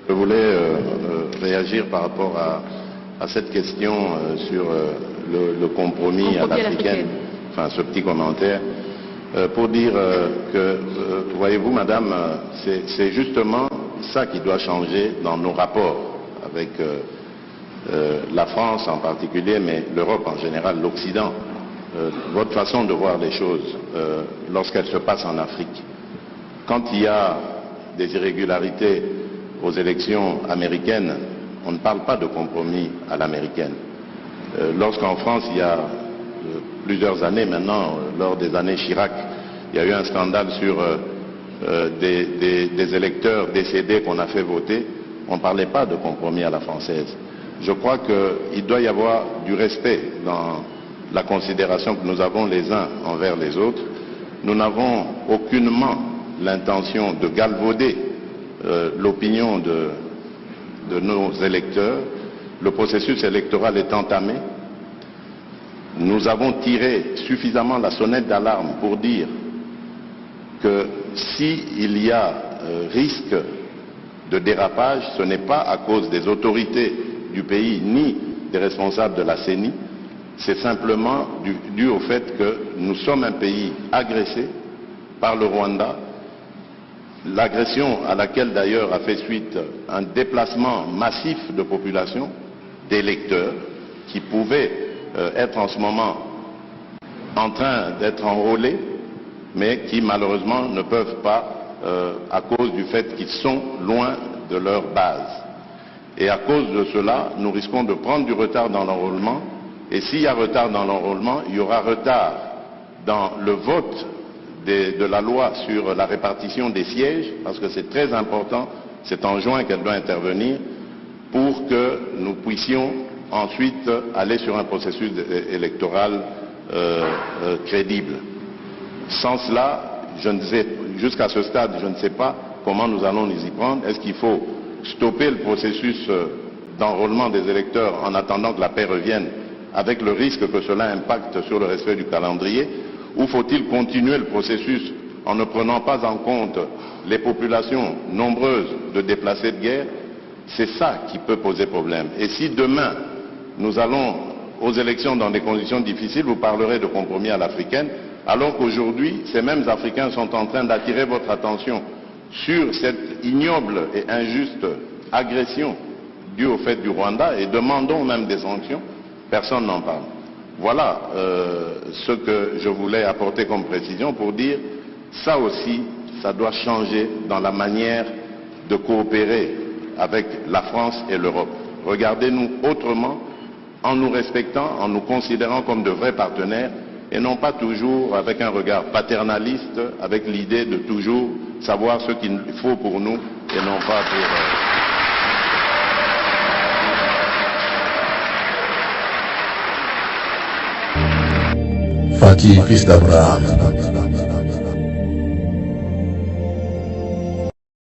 Je voulais réagir par rapport à cette question sur le compromis à l'africaine, enfin ce petit commentaire, pour dire que, voyez-vous madame, c'est justement ça qui doit changer dans nos rapports avec la France en particulier, mais l'Europe en général, l'Occident. Votre façon de voir les choses lorsqu'elles se passent en Afrique. Quand il y a des irrégularités aux élections américaines, on ne parle pas de compromis à l'américaine. Lorsqu'en France, il y a plusieurs années maintenant, lors des années Chirac, il y a eu un scandale sur des électeurs décédés qu'on a fait voter, on ne parlait pas de compromis à la française. Je crois qu'il doit y avoir du respect dans la considération que nous avons les uns envers les autres. Nous n'avons aucunement l'intention de galvauder l'opinion de nos électeurs. Le processus électoral est entamé. Nous avons tiré suffisamment la sonnette d'alarme pour dire que s'il y a risque de dérapage, ce n'est pas à cause des autorités du pays ni des responsables de la CENI, c'est simplement dû au fait que nous sommes un pays agressé par le Rwanda, l'agression à laquelle d'ailleurs a fait suite un déplacement massif de population, d'électeurs, qui pouvaient être en ce moment en train d'être enrôlés, mais qui malheureusement ne peuvent pas à cause du fait qu'ils sont loin de leur base. Et à cause de cela, nous risquons de prendre du retard dans l'enrôlement. Et s'il y a retard dans l'enrôlement, il y aura retard dans le vote de la loi sur la répartition des sièges, parce que c'est très important, c'est en juin qu'elle doit intervenir, pour que nous puissions ensuite aller sur un processus électoral crédible. Sans cela, jusqu'à ce stade, je ne sais pas comment nous allons nous y prendre. Est-ce qu'il faut stopper le processus d'enrôlement des électeurs en attendant que la paix revienne, avec le risque que cela impacte sur le respect du calendrier, ou faut-il continuer le processus en ne prenant pas en compte les populations nombreuses de déplacés de guerre? C'est ça qui peut poser problème. Et si demain, nous allons aux élections dans des conditions difficiles, vous parlerez de compromis à l'africaine, alors qu'aujourd'hui, ces mêmes Africains sont en train d'attirer votre attention sur cette ignoble et injuste agression due au fait du Rwanda, et demandons même des sanctions. Personne n'en parle. Voilà ce que je voulais apporter comme précision pour dire, ça aussi, ça doit changer dans la manière de coopérer avec la France et l'Europe. Regardez-nous autrement, en nous respectant, en nous considérant comme de vrais partenaires, et non pas toujours avec un regard paternaliste, avec l'idée de toujours savoir ce qu'il faut pour nous, et non pas pour... Fatih, fils d'Abraham.